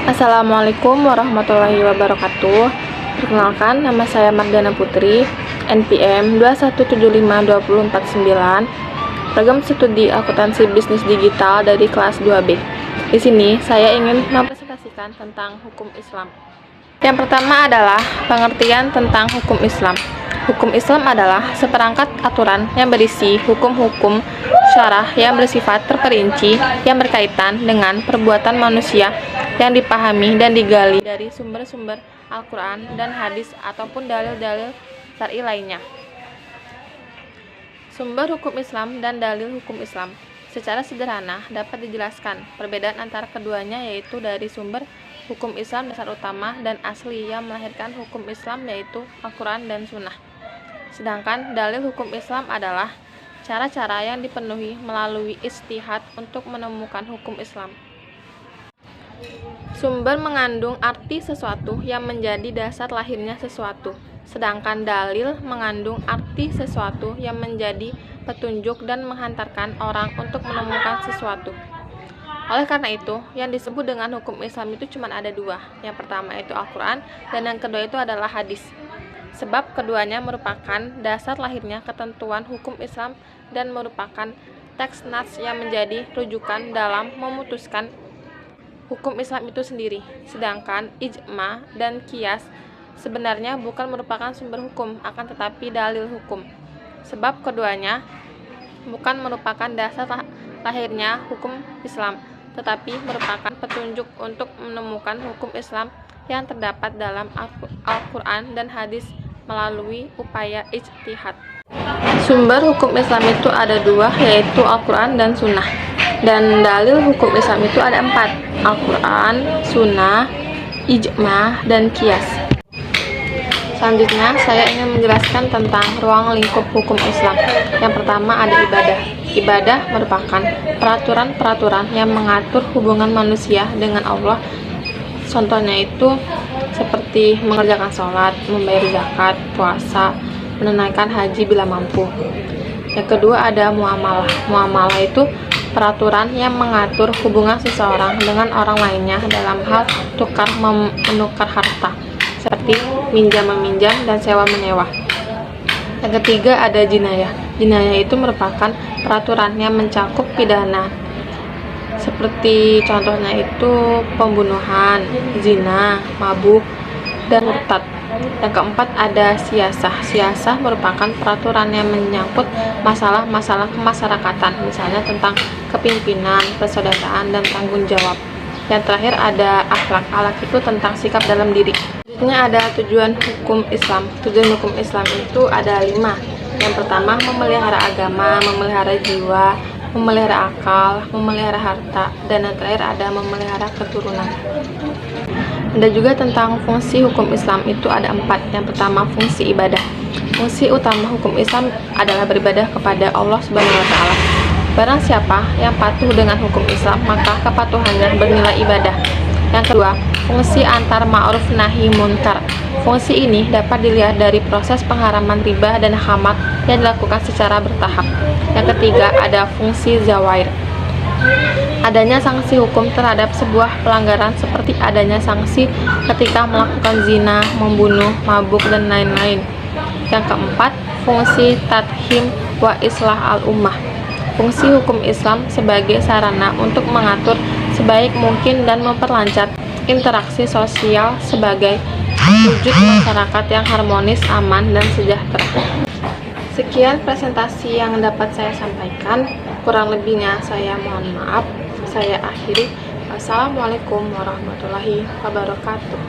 Assalamualaikum warahmatullahi wabarakatuh. Perkenalkan, nama saya Mardana Putri, NPM 2175249, program studi akuntansi bisnis digital dari kelas 2B. Di sini saya ingin mempresentasikan tentang hukum Islam. Yang pertama adalah pengertian tentang hukum Islam. Hukum Islam adalah seperangkat aturan yang berisi hukum-hukum syarah yang bersifat terperinci yang berkaitan dengan perbuatan manusia yang dipahami dan digali dari sumber-sumber Al-Quran dan hadis ataupun dalil-dalil syar'i lainnya. Sumber hukum Islam dan dalil hukum Islam secara sederhana dapat dijelaskan. Perbedaan antara keduanya yaitu dari sumber hukum Islam dasar utama dan asli yang melahirkan hukum Islam yaitu Al-Quran dan Sunnah. Sedangkan dalil hukum Islam adalah cara-cara yang dipenuhi melalui ijtihad untuk menemukan hukum Islam. Sumber mengandung arti sesuatu yang menjadi dasar lahirnya sesuatu, sedangkan dalil mengandung arti sesuatu yang menjadi petunjuk dan menghantarkan orang untuk menemukan sesuatu. Oleh karena itu, yang disebut dengan hukum Islam itu cuma ada dua. Yang pertama itu Al-Quran dan yang kedua itu adalah hadis. Sebab keduanya merupakan dasar lahirnya ketentuan hukum Islam dan merupakan teks nas yang menjadi rujukan dalam memutuskan hukum Islam itu sendiri. Sedangkan ijma dan qiyas sebenarnya bukan merupakan sumber hukum, akan tetapi dalil hukum. Sebab keduanya bukan merupakan dasar lahirnya hukum Islam, tetapi merupakan petunjuk untuk menemukan hukum Islam yang terdapat dalam Al-Quran dan hadis melalui upaya ijtihad. Sumber hukum Islam itu ada dua, yaitu Al-Quran dan Sunnah. Dan dalil hukum Islam itu ada 4, Al-Quran, Sunnah, ijma, dan qiyas. Selanjutnya saya ingin menjelaskan tentang ruang lingkup hukum Islam. Yang pertama ada ibadah. Ibadah merupakan peraturan-peraturan yang mengatur hubungan manusia dengan Allah. Contohnya itu seperti mengerjakan sholat, membayar zakat, puasa, menunaikan haji bila mampu. Yang kedua ada muamalah. Muamalah itu peraturan yang mengatur hubungan seseorang dengan orang lainnya dalam hal tukar menukar harta, seperti minjam-meminjam dan sewa-menyewa. Yang ketiga ada jinayah. Jinayah itu merupakan peraturan yang mencakup pidana, seperti contohnya itu pembunuhan, zina, mabuk, dan murtad. Yang keempat ada siyasah. Siyasah merupakan peraturan yang menyangkut masalah-masalah kemasyarakatan, misalnya tentang kepemimpinan, persaudaraan, dan tanggung jawab. Yang terakhir ada akhlak. Akhlak itu tentang sikap dalam diri. Selanjutnya ada tujuan hukum Islam. Tujuan hukum Islam itu ada 5. Yang pertama memelihara agama, memelihara jiwa, memelihara akal, memelihara harta, dan yang terakhir ada memelihara keturunan. Ada juga tentang fungsi hukum Islam itu ada 4. Yang pertama fungsi ibadah. Fungsi utama hukum Islam adalah beribadah kepada Allah Subhanahu wa Ta'ala. Barang siapa yang patuh dengan hukum Islam, maka kepatuhannya bernilai ibadah. Yang kedua, fungsi antar ma'ruf nahi munkar. Fungsi ini dapat dilihat dari proses pengharaman riba dan khamat yang dilakukan secara bertahap. Yang ketiga, ada fungsi zawair. Adanya sanksi hukum terhadap sebuah pelanggaran seperti adanya sanksi ketika melakukan zina, membunuh, mabuk, dan lain-lain. Yang keempat, fungsi tadhim wa islah al-ummah. Fungsi hukum Islam sebagai sarana untuk mengatur sebaik mungkin dan memperlancar interaksi sosial sebagai wujud masyarakat yang harmonis, aman, dan sejahtera. Sekian presentasi yang dapat saya sampaikan. Kurang lebihnya saya mohon maaf. Saya akhiri. Wassalamualaikum warahmatullahi wabarakatuh.